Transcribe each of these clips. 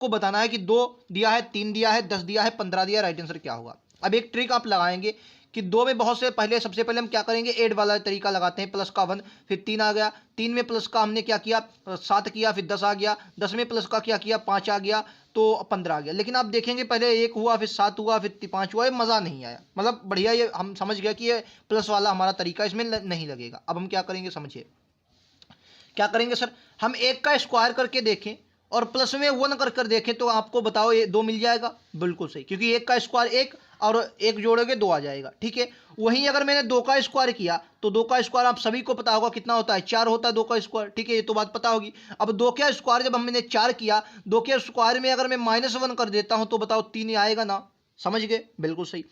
आपको बताना है कि 2 दिया है, 3 दिया है, 10 दिया है, 15 दिया है, राइट आंसर क्या होगा। अब एक ट्रिक आप लगाएंगे कि 2 में बहुत से पहले, सबसे पहले हम क्या करेंगे, ऐड वाला तरीका लगाते हैं, प्लस का 1, फिर 3 आ गया, 3 में प्लस का हमने क्या किया 7 किया, फिर 10 आ गया, 10 में प्लस का क्या किया 5 आ गया, तो 15 आ गया। लेकिन आप देखेंगे पहले 1 हुआ, फिर 7 हुआ, फिर 5 हुआ, ये मज़ा नहीं आया। मतलब बढ़िया, ये हम समझ गया कि ये प्लस वाला हमारा तरीका इसमें नहीं लगेगा। अब हम क्या करेंगे समझिए, क्या करेंगे सर, हम 1 का स्क्वायर करके देखें और प्लस में 1 कर देखें, तो आपको बताओ ये 2 मिल जाएगा। बिल्कुल सही, क्योंकि 1 का स्क्वायर 1 और 1 जोड़ोगे 2 आ जाएगा, ठीक है। वहीं अगर मैंने 2 का स्क्वायर किया तो 2 का स्क्वायर आप सभी को पता होगा कितना होता है, 4 होता है 2 का स्क्वायर, ठीक है, ये तो बात पता होगी। अब 2 का स्क्वायर जब हमने 4 किया, 2 के स्क्वायर में अगर मैं -1 कर देता हूं तो बताओ 3 आएगा ना, समझ गए, बिल्कुल सही।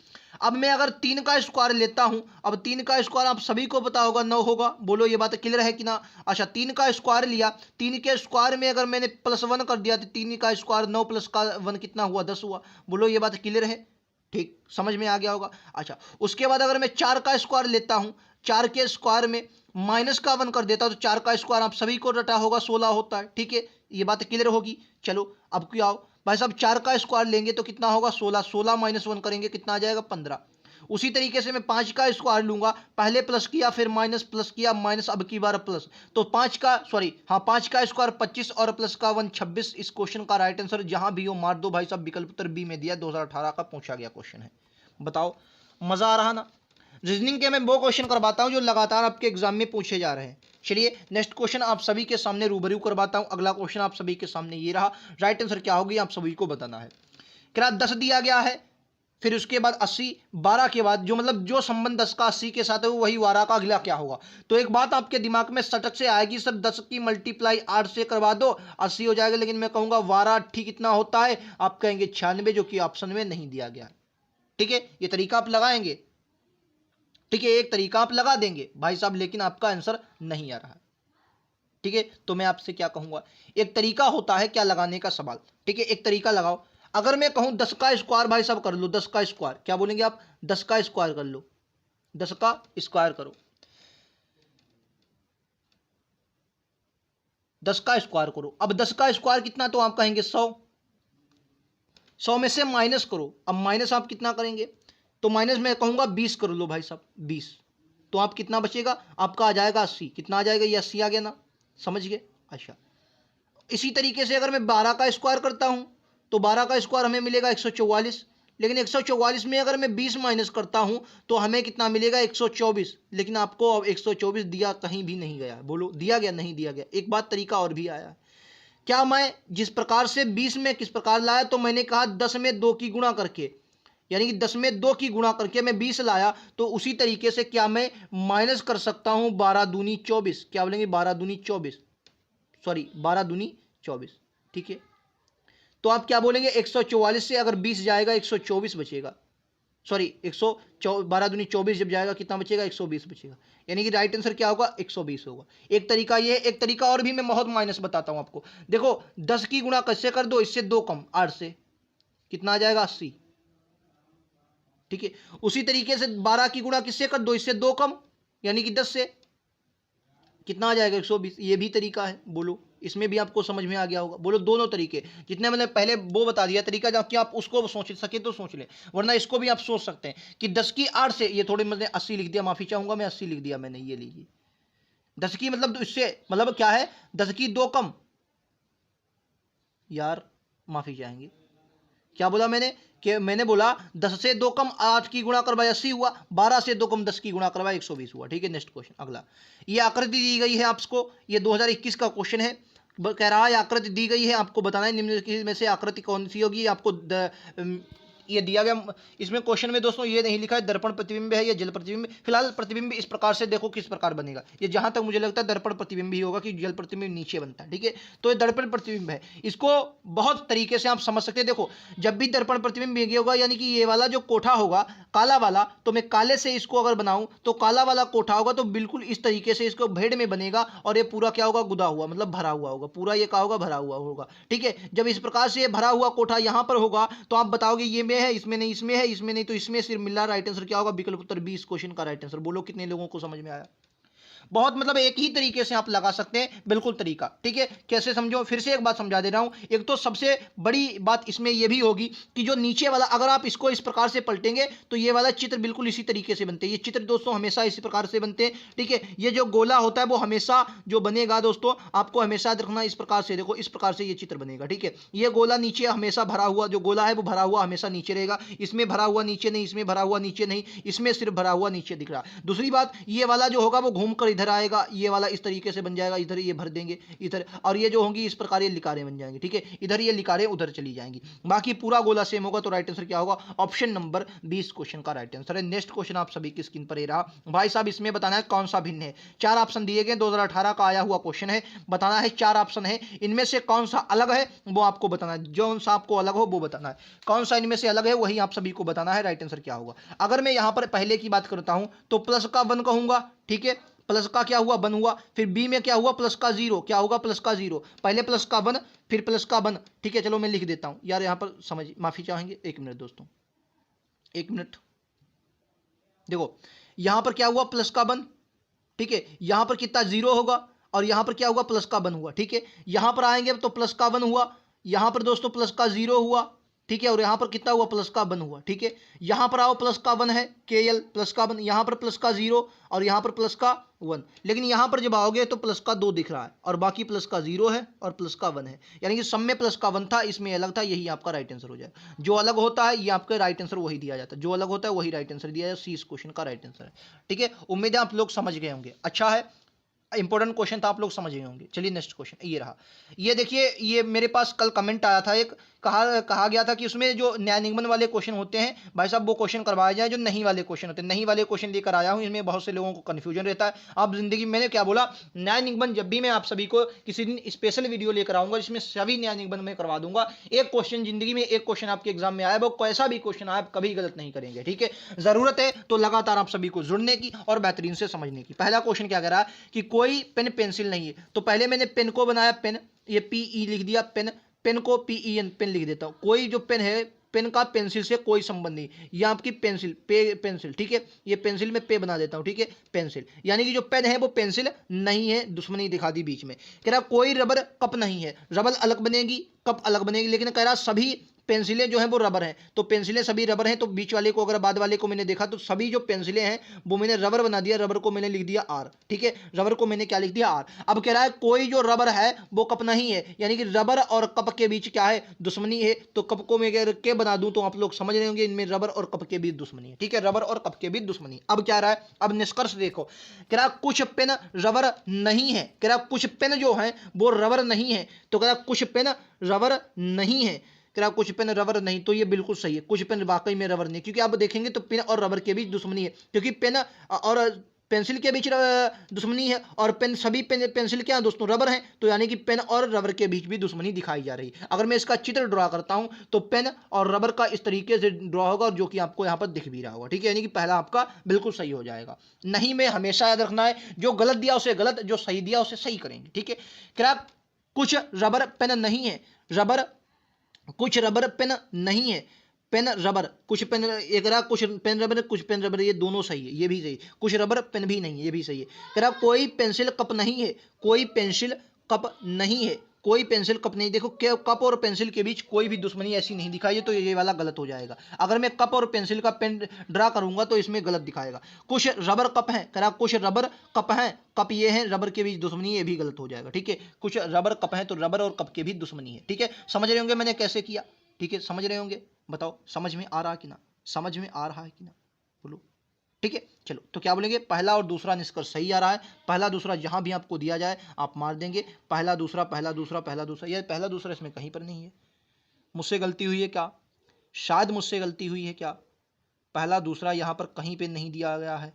अब मैं अगर 3 का स्क्वायर लेता हूं, अब 3 का स्क्वायर आप सभी को पता होगा 9 होगा, बोलो ये बात क्लियर है कि ना। अच्छा, 3 का स्क्वायर लिया, 3 के स्क्वायर में अगर मैंने +1 कर दिया तो 3 का स्क्वायर 9 प्लस का 1 कितना हुआ 10 हुआ, बोलो ये बात क्लियर है, ठीक, समझ में आ गया होगा। अच्छा, उसके बाद अगर मैं 4 का स्क्वायर लेता हूं, 4 के स्क्वायर में माइनस का 1 कर देता हूं तो 4 का स्क्वायर आप सभी को रटा होगा 16 होता है, ठीक है, ये बात क्लियर होगी। चलो अब क्या आओ भाई साहब, 4 का स्क्वायर लेंगे तो कितना होगा 16, 16 -1 करेंगे कितना आ जाएगा 15। उसी तरीके से मैं 5 का स्क्वायर लूंगा, पहले प्लस किया फिर माइनस, प्लस किया माइनस, अब की बार प्लस, तो 5 का स्क्वायर 25 और प्लस का 1 26। इस क्वेश्चन का राइट आंसर जहां भी हो मार दो भाई साहब, विकल्प उत्तर बी में दिया, 2018 का पूछा गया क्वेश्चन है। बताओ मजा आ रहा ना। रीजनिंग के मैं वो क्वेश्चन करवाता हूं जो लगातार आपके एग्जाम में पूछे जा रहे हैं। चलिए नेक्स्ट क्वेश्चन आप सभी के सामने रूबरू करवाता हूं। अगला क्वेश्चन आप सभी के सामने ये रहा, राइट आंसर क्या होगी आप सभी को बताना है। क्या 10 दिया गया है, फिर उसके बाद 80, 12 के बाद जो मतलब जो संबंध 10 का 80 के साथ है वो वही 12 का अगला क्या होगा। तो एक बात आपके दिमाग में सटक से आएगी, सर 10 की मल्टीप्लाई 8 से करवा दो 80 हो जाएगा, लेकिन मैं कहूंगा 12 ठीक कितना होता है, आप कहेंगे 96, जो कि ऑप्शन में नहीं दिया गया। ठीक है, ये तरीका आप लगाएंगे, ठीक है, एक तरीका आप लगा देंगे भाई साहब, लेकिन आपका आंसर नहीं आ रहा है। ठीक है, तो मैं आपसे क्या कहूंगा, एक तरीका होता है क्या लगाने का सवाल, ठीक है, एक तरीका लगाओ। अगर मैं कहूं 10 का स्क्वायर भाई साहब कर लो, 10 का स्क्वायर क्या बोलेंगे आप, 10 का स्क्वायर कर लो, 10 का स्क्वायर करो, 10 का स्क्वायर करो। अब 10 का स्क्वायर कितना, तो आप कहेंगे 100, 100 में से माइनस करो। अब माइनस आप कितना करेंगे, तो माइनस मैं कहूंगा 20 कर लो भाई साहब, 20, तो आप कितना बचेगा, आपका आ जाएगा 80, कितना आ जाएगा, ये 80 आ गया ना, समझ गए। अच्छा, इसी तरीके से अगर मैं 12 का स्क्वायर करता हूं तो 12 का स्क्वायर हमें मिलेगा 144, लेकिन 144 में अगर मैं 20 माइनस करता हूं तो हमें कितना मिलेगा 124, लेकिन आपको अब 124 दिया कहीं भी नहीं गया, बोलो दिया गया नहीं दिया गया। एक बात तरीका और भी आया, क्या मैं जिस प्रकार से 20 में किस प्रकार लाया, तो मैंने कहा 10 में 2 की गुणा करके, यानी कि 10 में 2 की गुणा करके मैं 20 लाया, तो उसी तरीके से क्या मैं माइनस कर सकता हूं 12 दूनी 24, क्या बोलेंगे 12 दूनी 24, सॉरी 12 दूनी 24, ठीक है। तो आप क्या बोलेंगे 144 से अगर 20 जाएगा 124 बचेगा, सॉरी 12 दूनी 24 जब जाएगा कितना बचेगा 120 बचेगा, यानी कि राइट आंसर क्या होगा 120 होगा। एक तरीका ये, एक तरीका और भी मैं बहुत माइनस बताता हूं आपको। देखो 10 की गुणा कैसे कर दो, इससे 2 कम 8 से कितना आ जाएगा 80, ठीक है। उसी तरीके से 12 की गुणा किससे कर दो, इससे 2 कम यानी कि 10 से कितना आ जाएगा 120, ये भी तरीका है, बोलो इसमें भी आपको समझ में आ गया होगा। बोलो दोनों तरीके, जितने मैंने पहले वो बता दिया तरीका, जबकि आप उसको सोच सके तो सोच ले, वरना इसको भी आप सोच सकते हैं कि 10 की 8 से, ये थोड़े मैंने 80 लिख दिया, माफी चाहूंगा मैं 80 लिख दिया मैंने, ये लीजिए 10 की मतलब इससे मतलब क्या है 10 की 2 कम, यार माफी चाहेंगे, क्या बोला मैंने कि मैंने बोला 10 से 2 कम 8 की गुणा करवाए 80 हुआ, 12 से 2 कम 10 की गुणा करवाए 120 हुआ, ठीक है। नेक्स्ट क्वेश्चन अगला, ये आकृति दी गई है आपको, ये 2021 का क्वेश्चन है, कह रहा है आकृति दी गई है, आपको बताना है निम्नलिखित में से आकृति कौन सी होगी। आपको ये दिया गया, इसमें क्वेश्चन में दोस्तों ये नहीं लिखा है दर्पण प्रतिबिंब है या जल प्रतिबिंब। फिलहाल प्रतिबिंब इस प्रकार से देखो किस प्रकार बनेगा, ये जहां तक मुझे लगता है दर्पण प्रतिबिंब ही होगा, कि जल प्रतिबिंब नीचे बनता है, ठीक है। तो ये दर्पण प्रतिबिंब है, इसको बहुत तरीके से आप समझ सकते हैं। देखो जब भी दर्पण प्रतिबिंब ये होगा, यानी कि ये वाला जो कोठा होगा काला वाला, तो मैं काले से इसको अगर बनाऊं तो काला वाला कोठा होगा, तो बिल्कुल इस तरीके से इसको भेड़ में बनेगा, और ये पूरा क्या होगा गुदा हुआ, मतलब भरा हुआ होगा, पूरा ये क्या होगा भरा हुआ होगा, ठीक है। जब इस प्रकार से ये भरा हुआ कोठा यहां पर होगा तो आप बताओगे ये में है, इसमें नहीं, इसमें है, इसमें नहीं, तो इसमें सिर्फ मिल रहा, राइट आंसर क्या होगा विकल्प उत्तर बी इस क्वेश्चन का राइट आंसर। बोलो कितने लोगों को समझ में आया। बहुत मतलब एक ही तरीके से आप लगा सकते हैं, बिल्कुल तरीका। ठीक है, कैसे समझो, फिर से एक बात समझा दे रहा हूं। एक तो सबसे बड़ी बात इसमें यह भी होगी कि जो नीचे वाला अगर आप इसको इस प्रकार से पलटेंगे तो ये वाला चित्र बिल्कुल इसी तरीके से बनते हैं। ये चित्र दोस्तों हमेशा इसी प्रकार से बनते हैं। ठीक है, ये जो गोला होता है वो हमेशा जो बनेगा दोस्तों, आपको हमेशा रखना इस प्रकार से, देखो इस प्रकार से ये चित्र बनेगा। ठीक है, ये गोला नीचे हमेशा भरा हुआ, जो गोला है वो भरा हुआ हमेशा नीचे रहेगा। इसमें भरा हुआ नीचे नहीं, इसमें भरा हुआ नीचे नहीं, इसमें सिर्फ भरा हुआ नीचे दिख रहा है। दूसरी बात, ये वाला जो होगा वो घूम कर इधर आएगा, ये वाला इस तरीके से बन जाएगा, इधर ये भर देंगे इधर, और ये जो होंगी इस प्रकार ये लिकारें बन जाएंगी। ठीक है, इधर ये लिकारें उधर चली जाएंगी, बाकी पूरा गोला सेम होगा। तो राइट आंसर क्या होगा? ऑप्शन नंबर 20 क्वेश्चन का राइट आंसर है। नेक्स्ट क्वेश्चन आप सभी की स्क्रीन पर ये रहा। भाई साहब इसमें बताना है कौन सा भिन्न है। 4 ऑप्शन दिए गए, 2018 का आया हुआ क्वेश्चन है, बताना है 4 ऑप्शन है, इनमें से कौन सा अलग है वो आपको बताना है। जो सा आपको अलग हो वो बताना है, कौन सा इनमें से अलग है वही आप सभी को बताना है। राइट आंसर क्या होगा? अगर मैं यहां पर पहले की बात करता हूं तो प्लस का 1 कहूंगा। ठीक है, प्लस का क्या हुआ? 1 हुआ। फिर बी में क्या हुआ? प्लस का 0। क्या होगा? प्लस का 0। पहले प्लस का 1 फिर प्लस का 1। ठीक है, चलो मैं लिख देता हूं यार, यहां पर समझ माफी चाहेंगे, 1 मिनट दोस्तों, 1 मिनट। देखो यहां पर क्या हुआ? प्लस का 1। ठीक है, यहां पर कितना? 0 होगा, और यहां पर क्या हुआ? प्लस का 1 हुआ। ठीक है, यहां पर आएंगे तो प्लस का 1 हुआ, यहां पर दोस्तों प्लस का 0 हुआ। ठीक है, और यहां पर कितना हुआ? प्लस का 1 हुआ। ठीक है, यहां पर आओ, प्लस का 1 है, के एल प्लस का 1, यहां पर प्लस का 0 और यहां पर प्लस का 1। लेकिन यहां पर जब आओगे तो प्लस का 2 दिख रहा है और बाकी प्लस का 0 है और प्लस का 1 है, यानी कि सब में प्लस का 1 था, इसमें अलग था, यही आपका राइट आंसर हो जाए। जो अलग होता है ये आपका राइट आंसर वही दिया जाता है, जो अलग होता है वही राइट आंसर दिया जाए। सी इस क्वेश्चन का राइट आंसर है। ठीक है, उम्मीद है आप लोग समझ गए होंगे। अच्छा है, इंपॉर्टेंट क्वेश्चन था, आप लोग समझ गए होंगे। चलिए नेक्स्ट क्वेश्चन ये रहा। ये देखिए, ये मेरे पास कल कमेंट आया था, एक कहा गया था कि उसमें जो न्याय निगमन वाले क्वेश्चन होते हैं भाई साहब वो क्वेश्चन करवाए जाए, जो नहीं वाले क्वेश्चन होते हैं। नहीं वाले क्वेश्चन लेकर आया हूं, इसमें बहुत से लोगों को कंफ्यूजन रहता है। आप जिंदगी में, मैंने क्या बोला, न्याय निगमन जब भी मैं आप सभी को किसी दिन स्पेशल वीडियो लेकर आऊंगा जिसमें सभी न्याय निगमन में करवा दूंगा। एक क्वेश्चन जिंदगी में, एक क्वेश्चन आपके एग्जाम में आया, वो कैसा भी क्वेश्चन आया, कभी गलत नहीं करेंगे। ठीक है, जरूरत है तो लगातार आप सभी को जुड़ने की और बेहतरीन से समझने की। पहला क्वेश्चन क्या कह रहा है कि कोई पेन पेंसिल नहीं है, तो पहले मैंने पेन को बनाया, पेन, ये पी ई लिख दिया, पेन, पेन को पी ई एन, पेन लिख देता हूं। कोई जो पेन है, पेन का पेंसिल से कोई संबंध नहीं, ये आपकी पेंसिल, पे पेंसिल। ठीक है, ये पेंसिल में पे बना देता हूं। ठीक है, पेंसिल, यानी कि जो पेन है वो पेंसिल नहीं है, दुश्मनी दिखा दी बीच में। कह रहा कोई रबर कप नहीं है, रबर अलग बनेगी, कप अलग बनेगी, लेकिन कह रहा सभी पेंसिलें जो हैं वो रबर हैं, तो पेंसिलें सभी रबर हैं, तो बीच वाले को, अगर बाद वाले को मैंने देखा तो सभी जो पेंसिलें हैं वो मैंने रबर बना दिया, रबर को मैंने लिख दिया आर। ठीक है, रबर को मैंने क्या लिख दिया? आर। अब कह रहा है कोई जो रबर है वो कप नहीं है, यानी कि रबर और कप के बीच क्या है? दुश्मनी है। तो कप को मैं अगर के बना दूं तो आप लोग समझ रहे होंगे इनमें रबर और कप के बीच दुश्मनी है। ठीक है, रबर और कप के बीच दुश्मनी। अब क्या रहा है? अब निष्कर्ष देखो, कह रहा कुछ पेन रबर नहीं है, कह रहा कुछ पेन जो है वो रबर नहीं है, तो कह रहा कुछ पेन रबर नहीं है, कह रहा कुछ पेन रबर नहीं, तो ये बिल्कुल सही है, कुछ पेन वाकई में रबर नहीं, क्योंकि आप देखेंगे तो पेन और रबर के बीच दुश्मनी है, क्योंकि पेन और पेंसिल के बीच दुश्मनी है, और पेन, सभी पेन पेंसिल क्या है दोस्तों? रबर है, तो यानी कि पेन और रबर के बीच भी दुश्मनी दिखाई जा रही है। अगर मैं इसका चित्र ड्रॉ करता हूं तो पेन और रबर का इस तरीके से ड्रॉ होगा, जो कि आपको यहां पर दिख भी रहा होगा। ठीक है, यानी कि पहला आपका बिल्कुल सही हो जाएगा। नहीं में हमेशा याद रखना है, जो गलत दिया उसे गलत, जो सही दिया उसे सही करेंगे। ठीक है, क्या कुछ रबर पेन नहीं है, रबर, कुछ रबर पेन नहीं है, पेन रबर, कुछ पेन, एक रहा कुछ पेन रबर, कुछ पेन रबर, ये दोनों सही है, ये भी सही। कुछ रबर पेन भी नहीं है, ये भी सही है। कह रहा कोई पेंसिल कप नहीं है, कोई पेंसिल कप नहीं है, कोई पेंसिल कप नहीं। देखो कप और पेंसिल के बीच कोई भी दुश्मनी ऐसी नहीं दिखाई है, तो ये वाला गलत हो जाएगा। अगर मैं कप और पेंसिल का पेन ड्रा करूंगा तो इसमें गलत दिखाएगा। कुछ रबर कप है, कह रहा कुछ रबर कप है, कप ये है, रबर के बीच दुश्मनी, ये भी गलत हो जाएगा। ठीक है, कुछ रबर कप है, तो रबर और कप के बीच दुश्मनी है। ठीक है, समझ रहे होंगे मैंने कैसे किया? ठीक है, समझ रहे होंगे, बताओ समझ में आ रहा कि ना? समझ में आ रहा है कि ना? बोलो। ठीक है, चलो तो क्या बोलेंगे? पहला और दूसरा निष्कर्ष सही आ रहा है। पहला दूसरा जहां भी आपको दिया जाए आप मार देंगे, पहला दूसरा, पहला दूसरा, पहला दूसरा। यह पहला दूसरा इसमें कहीं पर नहीं है। मुझसे गलती हुई है क्या? शायद मुझसे गलती हुई है क्या? पहला दूसरा यहां पर कहीं पे नहीं दिया गया है।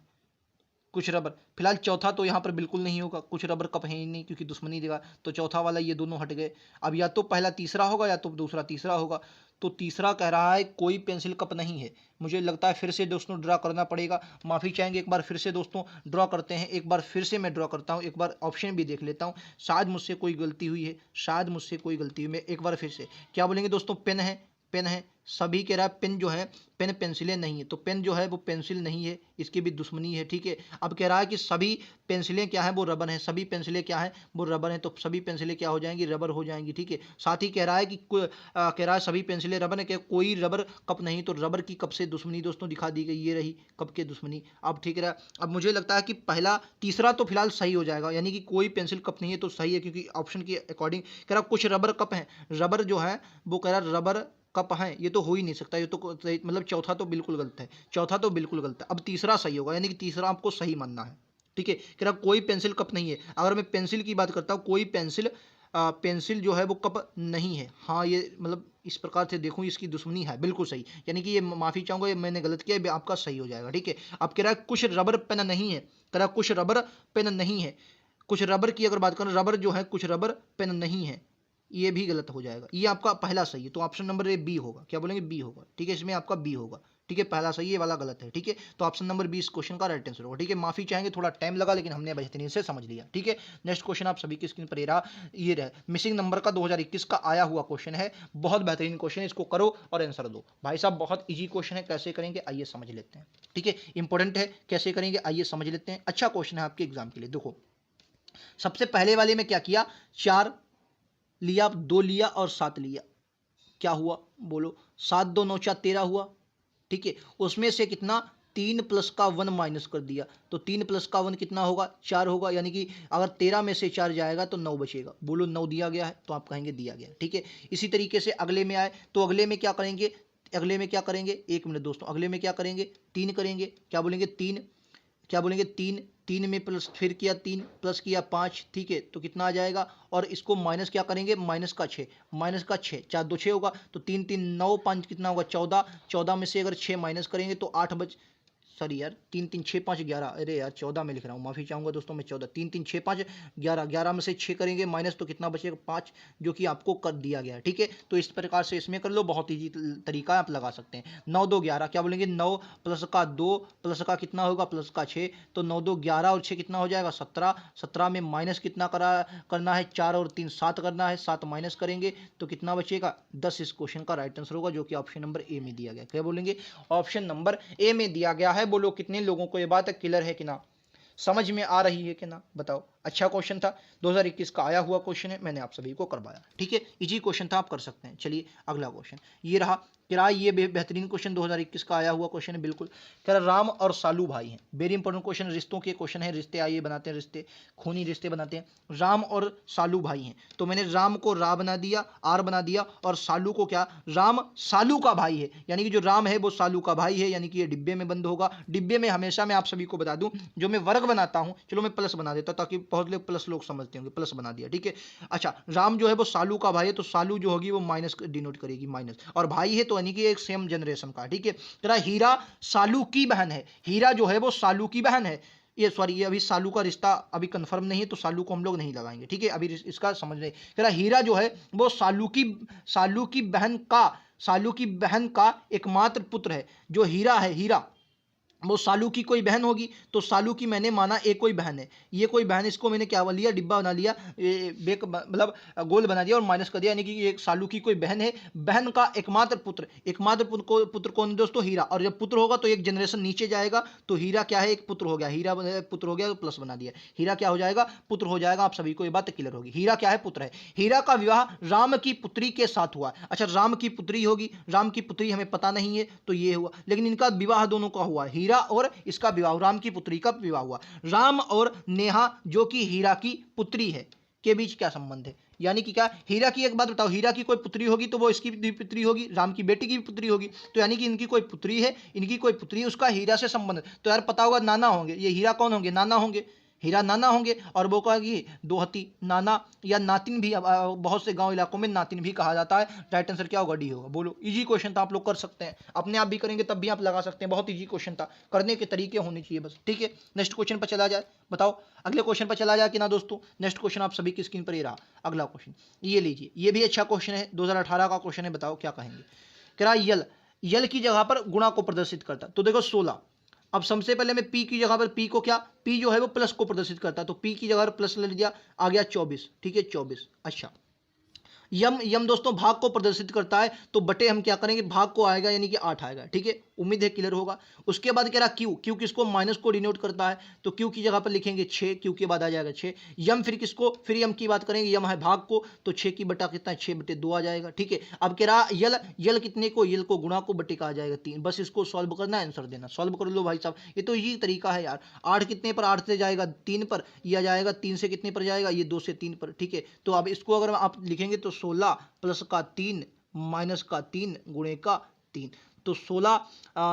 कुछ रबर, फिलहाल चौथा तो यहाँ पर बिल्कुल नहीं होगा, कुछ रबर कप है ही नहीं, क्योंकि दुश्मनी देगा, तो चौथा वाला ये दोनों हट गए। अब या तो पहला तीसरा होगा या तो दूसरा तीसरा होगा। तो तीसरा कह रहा है कोई पेंसिल कप नहीं है। मुझे लगता है फिर से दोस्तों ड्रा करना पड़ेगा, माफ़ी चाहेंगे। एक बार फिर से दोस्तों ड्रॉ करते हैं, एक बार फिर से मैं ड्रॉ करता हूँ, एक बार ऑप्शन भी देख लेता हूँ, शायद मुझसे कोई गलती हुई है, शायद मुझसे कोई गलती हुई। मैं एक बार फिर से क्या बोलेंगे दोस्तों? पेन है, पेन है, सभी कह रहा है पेन जो है, पेन पेंसिलें नहीं है, तो पेन जो है वो पेंसिल नहीं है, इसकी भी दुश्मनी है, ठीक है। अब कह रहा है कि सभी पेंसिलें क्या है, वो रबर हैं, सभी पेंसिलें क्या है, वो रबर हैं, तो सभी पेंसिलें क्या हो जाएंगी, रबर हो जाएंगी, ठीक है। साथ ही कह रहा है कि कह रहा है सभी पेंसिलें रबर है, कोई रबर कप नहीं, तो रबर की कप से दुश्मनी दोस्तों दिखा दी गई, ये रही कप के दुश्मनी। अब ठीक रहा, अब मुझे लगता है कि पहला तीसरा तो फिलहाल सही हो जाएगा, यानी कि कोई पेंसिल कप नहीं है तो सही है, क्योंकि ऑप्शन के अकॉर्डिंग कह रहा कुछ रबर कप हैं, रबर जो है वो कह रहा रबर कप हैं, ये तो हो ही नहीं सकता, ये तो मतलब चौथा तो बिल्कुल गलत है, चौथा तो बिल्कुल गलत है। अब तीसरा सही होगा, यानी कि तीसरा आपको सही मानना है, ठीक है। कह रहा कोई पेंसिल कप नहीं है, अगर मैं पेंसिल की बात करता हूँ, कोई पेंसिल पेंसिल जो है वो कप नहीं है, हाँ ये मतलब इस प्रकार से देखूँ इसकी दुश्मनी है, बिल्कुल सही, यानी कि ये माफ़ी चाहूँगा, ये मैंने गलत किया, ये आपका सही हो जाएगा, ठीक है। अब कह रहा है कुछ रबर पेन नहीं है, कह रहा कुछ रबर पेन नहीं है, कुछ रबर की अगर बात करें, रबर जो है कुछ रबर पेन नहीं है, ये भी गलत हो जाएगा, ये आपका पहला सही है, तो ऑप्शन नंबर ए बी होगा, क्या बोलेंगे, बी होगा, ठीक है, इसमें आपका बी होगा, ठीक है, पहला सही, ये वाला गलत है, ठीक है। तो ऑप्शन नंबर बी इस क्वेश्चन का राइट आंसर होगा, ठीक है। माफी चाहेंगे, थोड़ा टाइम लगा, लेकिन हमने बेहतरीन से समझ लिया, ठीक है। नेक्स्ट क्वेश्चन आप सभी की स्क्रीन पर ये रहा, मिसिंग नंबर का 2021 का आया हुआ क्वेश्चन है, बहुत बेहतरीन क्वेश्चन है, इसको करो और आंसर दो भाई साहब, बहुत ईजी क्वेश्चन है, कैसे करेंगे आइए समझ लेते हैं, ठीक है। इंपॉर्टेंट है, कैसे करेंगे आइए समझ लेते हैं, अच्छा क्वेश्चन है आपके एग्जाम के लिए। देखो सबसे पहले वाले में क्या किया, 4 लिया, 2 लिया और 7 लिया, क्या हुआ बोलो, 7 2 9 4 13 हुआ, ठीक है। उसमें से कितना, 3 प्लस का 1 माइनस कर दिया, तो 3 प्लस का 1 कितना होगा, 4 होगा, यानी कि अगर 13 में से 4 जाएगा तो 9 बचेगा, बोलो 9 दिया गया है, तो आप कहेंगे दिया गया, ठीक है। इसी तरीके से अगले में आए, तो अगले में क्या करेंगे, अगले में क्या करेंगे, एक मिनट दोस्तों, अगले में क्या करेंगे, 3 करेंगे, क्या बोलेंगे 3, क्या बोलेंगे 3, 3 में प्लस फिर किया 3 प्लस किया 5, ठीक है, तो कितना आ जाएगा, और इसको माइनस क्या करेंगे, माइनस का 6, माइनस का 6, 4 2 6 होगा, तो 3 3 9 5 कितना होगा 14, 14 में से अगर 6 माइनस करेंगे तो 8 बच, सॉरी यार 3 3 6 5 11, अरे यार 14 में लिख रहा हूँ, माफ़ी चाहूँगा दोस्तों, मैं 14, 3 3 6 5 11, 11 में से 6 करेंगे माइनस, तो कितना बचेगा 5, जो कि आपको कर दिया गया, ठीक है। तो इस प्रकार से इसमें कर लो, बहुत ईजी तरीका आप लगा सकते हैं। 9 2 11, क्या बोलेंगे, 9 प्लस का 2 प्लस का कितना होगा, प्लस का 6, तो 9 2 11 और 6 कितना हो जाएगा 17, 17 में माइनस कितना करना है, 4 और 3 7 करना है, 7 माइनस करेंगे तो कितना बचेगा 10, इस क्वेश्चन का राइट आंसर होगा, जो कि ऑप्शन नंबर ए में दिया गया, क्या बोलेंगे, ऑप्शन नंबर ए में दिया गया है। बोलो कितने लोगों को ये बात क्लियर है कि ना, समझ में आ रही है कि ना, बताओ। अच्छा क्वेश्चन था, 2021 का आया हुआ क्वेश्चन है, मैंने आप सभी को करवाया, ठीक है, इजी क्वेश्चन था, आप कर सकते हैं। चलिए अगला क्वेश्चन ये रहा, क्या ये बेहतरीन क्वेश्चन 2021 का आया हुआ क्वेश्चन है, बिल्कुल। क्या राम और सालू भाई हैं, वेरी इंपॉर्टेंट क्वेश्चन, रिश्तों के क्वेश्चन है, रिश्ते आइए बनाते हैं, रिश्ते खूनी रिश्ते बनाते हैं। राम और सालू भाई हैं, तो मैंने राम को रा बना दिया, आर बना दिया, और सालू को क्या, राम सालू का भाई है, यानी कि जो राम है वो सालू का भाई है, यानी कि ये डिब्बे में बंद होगा। डिब्बे में हमेशा मैं आप सभी को बता दूं, जो मैं वर्ग बनाता हूं, चलो मैं प्लस बना देता ताकि बहुत लोग प्लस लोग समझते होंगे, प्लस बना दिया, ठीक है। अच्छा राम जो है वो सालू का भाई है, तो सालू जो होगी वो माइनस डिनोट करेगी, माइनस, और भाई है तो यानी कि एक सेम जनरेशन का, ठीक है। तेरा हीरा सालू की बहन है, हीरा जो है वो सालू की बहन है, ये सॉरी ये अभी सालू का रिश्ता अभी कंफर्म नहीं है, तो सालू को हम लोग नहीं लगाएंगे, ठीक है, अभी इसका समझ रहे। तेरा हीरा जो है वो सालू की बहन का, सालू की बहन का एकमात्र पुत्र है। जो हीरा है, हीरा वो सालू की कोई बहन होगी, तो सालू की मैंने माना एक कोई बहन है, ये कोई बहन, इसको मैंने क्या लिया, डिब्बा बना लिया, बेक मतलब गोल बना दिया और माइनस कर दिया, यानी कि एक सालू की कोई बहन है, बहन का एकमात्र पुत्र, एकमात्र पुत्र कौन दोस्तों, हीरा, और जब पुत्र होगा तो एक जनरेशन नीचे जाएगा, तो हीरा क्या है, एक पुत्र हो गया, हीरा पुत्र हो गया तो प्लस बना दिया, हीरा क्या हो जाएगा, पुत्र हो जाएगा, आप सभी को ये बात क्लियर होगी। हीरा क्या है, पुत्र है। हीरा का विवाह राम की पुत्री के साथ हुआ, अच्छा राम की पुत्री होगी, राम की पुत्री हमें पता नहीं है, तो ये हुआ, लेकिन इनका विवाह दोनों का हुआ, हीरा और इसका विवाह, राम की पुत्री का विवाह हुआ। राम और नेहा जो कि हीरा की पुत्री है के बीच क्या संबंध है, यानी कि क्या, हीरा की एक बात बताओ, हीरा की कोई पुत्री होगी तो वो इसकी भी पुत्री होगी, राम की बेटी की भी पुत्री होगी, तो यानी कि इनकी कोई पुत्री है, इनकी कोई पुत्री है, उसका हीरा से संबंध, तो यार पता होगा नाना होंगे, ये हीरा कौन होंगे, नाना होंगे, हीरा नाना होंगे, और वो कहा कि दोहती नाना या नातिन भी, बहुत से गांव इलाकों में नातिन भी कहा जाता है। राइट आंसर क्या होगा, डी होगा। बोलो इजी क्वेश्चन था, आप लोग कर सकते हैं, अपने आप भी करेंगे तब भी आप लगा सकते हैं, बहुत इजी क्वेश्चन था, करने के तरीके होने चाहिए बस, ठीक है। नेक्स्ट क्वेश्चन पर चला जाए, बताओ अगले क्वेश्चन पर चला जाए कि ना दोस्तों। नेक्स्ट क्वेश्चन आप सभी की स्क्रीन पर ही रहा, अगला क्वेश्चन ये लीजिए, ये भी अच्छा क्वेश्चन है, 2018 का क्वेश्चन है, बताओ क्या कहेंगे। कह रहा यल, यल की जगह पर गुणा को प्रदर्शित करता, तो देखो 16, अब सबसे पहले मैं पी की जगह पर, पी को क्या, पी जो है वो प्लस को प्रदर्शित करता है, तो पी की जगह पर प्लस ले लिया, आ गया 24, ठीक है 24। अच्छा यम यम दोस्तों भाग को प्रदर्शित करता है, तो बटे हम क्या करेंगे, भाग को आएगा यानी कि 8 आएगा। ठीक है, उम्मीद है क्लियर होगा। उसके बाद कह रहा क्यू, क्यू किसको, माइनस को डिनोट करता है, तो क्यू की जगह पर लिखेंगे 6, क्यू के बाद आ जाएगा 6। यम फिर किसको, फिर यम की बात करेंगे, यम है भाग को, तो 6 की बटा कितना है, 6/2 आ जाएगा। ठीक है, अब कह रहा यल, यल कितने को, यल को गुणा को बटे का आ जाएगा 3। बस इसको सॉल्व करना, आंसर देना, सॉल्व कर लो भाई साहब, ये तो यही तरीका है यार। 8 कितने पर, 8 से जाएगा 3 पर, यह आ जाएगा 3 से कितने पर जाएगा, ये 2 से 3 पर। ठीक है, तो अब इसको अगर आप लिखेंगे तो 16 प्लस का 3 माइनस का 3 गुणे का 3, तो 16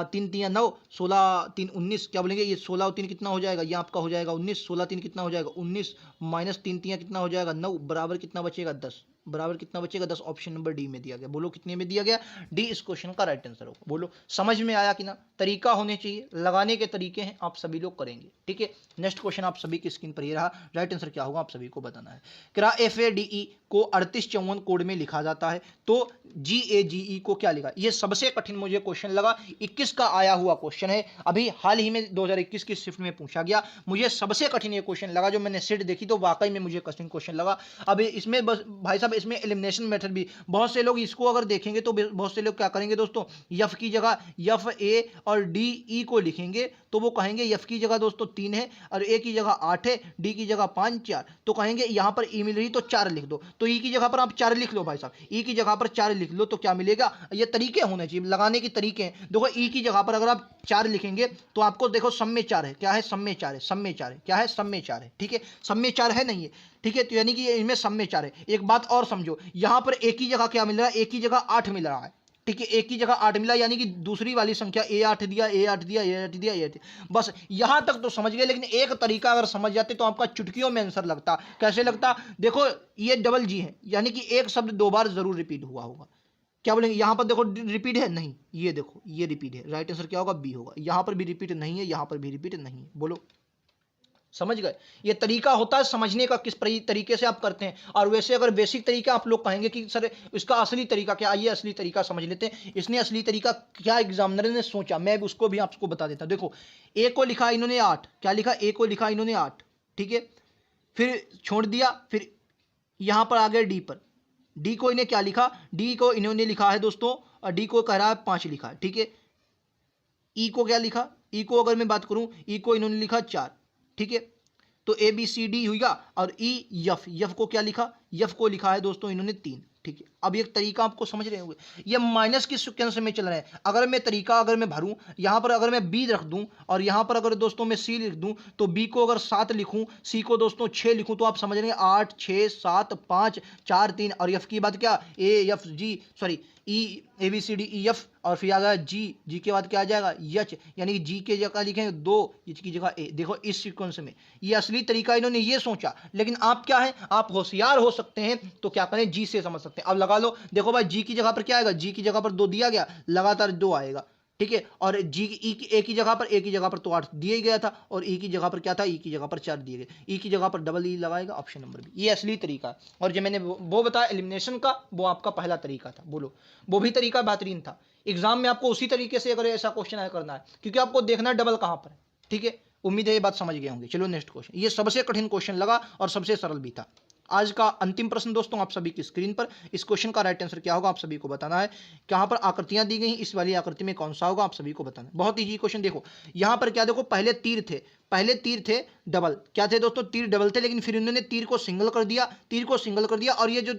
3 3 9, 16 3 19, क्या बोलेंगे, ये 16 और 3 कितना हो जाएगा, ये आपका हो जाएगा 19, 16 3 कितना हो जाएगा 19, माइनस 3 3 कितना हो जाएगा 9, बराबर कितना बचेगा 10, बराबर कितना बचेगा 10। ऑप्शन नंबर डी में दिया गया। बोलो कितने में दिया गया, डी इस क्वेश्चन का राइट आंसर होगा। बोलो समझ में आया कि ना, तरीका होने चाहिए, लगाने के तरीके हैं, आप सभी लोग करेंगे। ठीक है, नेक्स्ट क्वेश्चन आप सभी की स्क्रीन पर ये रहा, राइट आंसर क्या होगा आप सभी को बताना है। क्या FADE को 3854 कोड में लिखा जाता है, तो GAGE को क्या लिखा, ये सबसे कठिन मुझे क्वेश्चन लगा, 21 का आया हुआ क्वेश्चन है, अभी हाल ही में 2021 की शिफ्ट में पूछा गया, मुझे सबसे कठिन ये क्वेश्चन लगा, जो मैंने सेट देखी तो वाकई में मुझे कठिन क्वेश्चन लगा। अभी इसमें बस भाई साहब, इसमें एलिमिनेशन मेथड भी, बहुत से लोग इसको अगर देखेंगे तो बहुत से लोग क्या करेंगे दोस्तों, यफ की जगह यफ ए और डी ई को लिखेंगे, तो वो कहेंगे यफ की जगह दोस्तों 3 है और ए की जगह 8 है, डी की जगह 5 4, तो कहेंगे यहां पर ई मिल रही तो 4 लिख दो, तो ई की जगह पर आप 4 लिख लो भाई साहब, ई की जगह पर 4 लिख लो, तो क्या मिलेगा, ये तरीके होने चाहिए, लगाने के तरीके हैं। देखो ई की जगह पर अगर आप 4 लिखेंगे तो आपको देखो सम में 4 है, क्या है, सम में 4 है, सम में 4 है, क्या है, सम में 4 है। ठीक है, सम में 4 है नहीं है, ठीक है, तो यानी कि इनमें सम में 4 है। एक बात और समझो, यहां पर एक ही जगह क्या मिल रहा है, एक ही जगह 8 मिल रहा है। ठीक है, एक ही जगह 8 मिला, यानी कि दूसरी वाली संख्या A8 दिया, A8 दिया, A8 दिया, A8, बस यहां तक तो समझ गए। लेकिन एक तरीका अगर समझ जाते तो आपका चुटकियों में आंसर लगता। कैसे लगता, देखो ये डबल जी है, यानी कि एक शब्द 2 बार जरूर रिपीट हुआ होगा। क्या बोलेंगे, यहां पर देखो रिपीट है नहीं, ये देखो ये रिपीट है, राइट आंसर क्या होगा, बी होगा। यहां पर भी रिपीट नहीं है, यहां पर भी रिपीट नहीं है। बोलो समझ गए, ये तरीका होता है समझने का, किस तरीके से आप करते हैं। और वैसे अगर बेसिक तरीका आप लोग कहेंगे कि सर इसका असली तरीका क्या, आइए असली तरीका समझ लेते हैं। इसने असली तरीका क्या एग्जामिनर ने सोचा, मैं उसको भी आपको बता देता हूं। देखो ए को लिखा इन्होंने 8, क्या लिखा, ए को लिखा इन्होंने 8, ठीक है, फिर छोड़ दिया, फिर यहां पर आ गए डी पर, डी को इन्हें क्या लिखा, डी को इन्होंने लिखा है दोस्तों, और डी को कह रहा है 5 लिखा है। ठीक है, ई को क्या लिखा, ई को अगर मैं बात करूं, ई को इन्होंने लिखा 4, ठीक है, तो ABCD हुआ। और ई यफ, यफ को क्या लिखा, यफ को लिखा है दोस्तों इन्होंने 3। ठीक है, अब एक तरीका आपको समझ रहे होंगे, ये माइनस की सीक्वेंस में चल रहे हैं। अगर मैं तरीका अगर मैं भरूं, यहां पर अगर मैं बी रख दूं और यहां पर अगर दोस्तों मैं सी लिख दूं, तो बी को अगर 7 लिखूं, सी को दोस्तों 6 लिखूं, तो आप समझ रहे हैं 8 6 7 5 4 3, और एफ की बात क्या, ई ABCD EF, और फिर आ गया जी, जी के बाद क्या आ जाएगा, यच, यानी कि जी के जगह लिखेंगे 2, एच की जगह ए। देखो इस सीक्वेंस में ये असली तरीका इन्होंने ये सोचा, लेकिन आप क्या है, आप होशियार हो सकते हैं तो क्या करें, जी से समझ सकते हैं। अब लगा लो, देखो भाई जी की जगह पर क्या आएगा, जी की जगह पर 2 दिया गया, लगातार 2 आएगा। ठीक है, और जी ई की ए की जगह पर, ए की जगह पर तो 8 दिया ही गया था, और ई की जगह पर क्या था, ई की जगह पर 4 दिए गए, ई की जगह पर डबल ई लगाएगा, ऑप्शन नंबर बी, ये असली तरीका है। और जो मैंने वो बताया एलिमिनेशन का, वो आपका पहला तरीका था। बोलो वो भी तरीका बेहतरीन था। एग्जाम में आपको उसी तरीके से अगर ऐसा क्वेश्चन करना है, क्योंकि आपको देखना है डबल कहां पर है। ठीक है, उम्मीद है ये बात समझ गए होंगे। चलो नेक्स्ट क्वेश्चन, ये सबसे कठिन क्वेश्चन लगा और सबसे सरल भी था। आज का अंतिम प्रश्न दोस्तों आप सभी की स्क्रीन पर, इस क्वेश्चन का राइट आंसर क्या होगा आप सभी को बताना है। कहां पर आकृतियां दी गई, इस वाली आकृति में कौन सा होगा आप सभी को बताना है। बहुत इजी क्वेश्चन। देखो यहां पर क्या, देखो पहले तीर थे, पहले तीर थे डबल, क्या थे दोस्तों, तीर डबल थे, लेकिन फिर इन्होंने तीर को सिंगल कर दिया, तीर को सिंगल कर दिया, और ये जो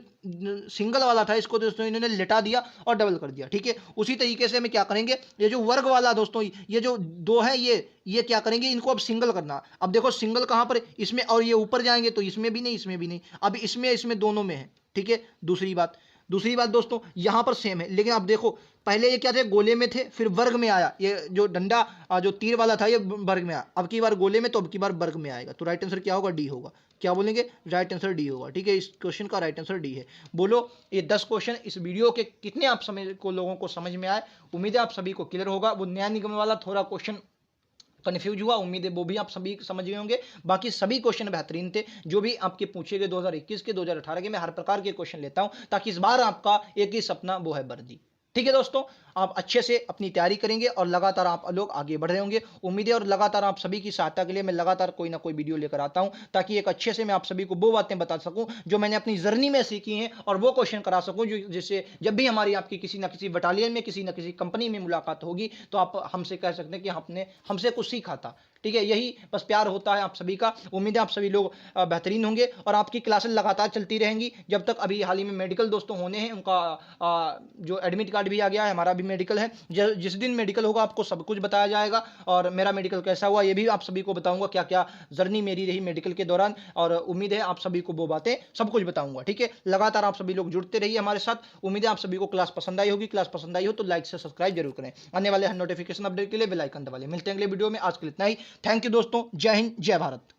सिंगल वाला था इसको दोस्तों इन्होंने लेटा दिया और डबल कर दिया। ठीक है, उसी तरीके से हमें क्या करेंगे, ये जो वर्ग वाला दोस्तों, ये जो 2 है, ये क्या करेंगे, इनको अब सिंगल करना। अब देखो सिंगल कहां पर, इसमें, और ये ऊपर जाएंगे तो इसमें भी नहीं, इसमें भी नहीं, अब इसमें दोनों में है। ठीक है, दूसरी बात दोस्तों यहां पर सेम है, लेकिन आप देखो पहले ये क्या थे, गोले में थे, फिर वर्ग में आया, ये जो डंडा जो तीर वाला था ये वर्ग में आया, अब की बार गोले में, तो अब की बार वर्ग में आएगा, तो राइट आंसर क्या होगा, डी होगा। क्या बोलेंगे, राइट आंसर डी होगा। ठीक है, इस क्वेश्चन का राइट आंसर डी है। बोलो ये 10 क्वेश्चन इस वीडियो के कितने आप लोगों को समझ में आए, उम्मीद है आप सभी को क्लियर होगा। वो न्याय निगम वाला थोड़ा क्वेश्चन कन्फ्यूज हुआ, उम्मीद है वो भी आप सभी समझ गए होंगे। बाकी सभी क्वेश्चन बेहतरीन थे, जो भी आपके पूछे गए 2021 के 2018 के, मैं हर प्रकार के क्वेश्चन लेता हूं, ताकि इस बार आपका एक ही सपना वो है वर्दी। ठीक है दोस्तों, आप अच्छे से अपनी तैयारी करेंगे और लगातार आप लोग आगे बढ़ रहे होंगे, उम्मीद है। और लगातार आप सभी की सहायता के लिए मैं लगातार कोई ना कोई वीडियो लेकर आता हूं, ताकि एक अच्छे से मैं आप सभी को वो बातें बता सकूं जो मैंने अपनी जर्नी में सीखी हैं, और वो क्वेश्चन करा सकूं जो जिससे जब भी हमारी आपकी किसी ना किसी बटालियन में, किसी ना किसी कंपनी में मुलाकात होगी, तो आप हमसे कह सकते हैं कि आपने हमसे कुछ सीखा था। ठीक है, यही बस प्यार होता है आप सभी का। उम्मीद है आप सभी लोग बेहतरीन होंगे और आपकी क्लासेस लगातार चलती रहेंगी जब तक। अभी हाल ही में मेडिकल दोस्तों होने हैं, उनका जो एडमिट कार्ड भी आ गया है, हमारा भी मेडिकल है। जिस दिन मेडिकल होगा आपको सब कुछ बताया जाएगा, और मेरा मेडिकल कैसा हुआ ये भी आप सभी को बताऊंगा, क्या क्या जर्नी मेरी रही मेडिकल के दौरान। और उम्मीद है आप सभी को वो बातें सब कुछ बताऊंगा। ठीक है, लगातार आप सभी लोग जुड़ते रहिए हमारे साथ। उम्मीद है आप सभी को क्लास पसंद आई होगी। क्लास पसंद आई हो तो लाइक से सब्सक्राइब जरूर करें। आने वाले हर नोटिफिकेशन अपडेट के लिए बेल आइकन दबा लें। मिलते हैं अगले वीडियो में, आज के लिए इतना ही। थैंक यू दोस्तों, जय हिंद, जय भारत।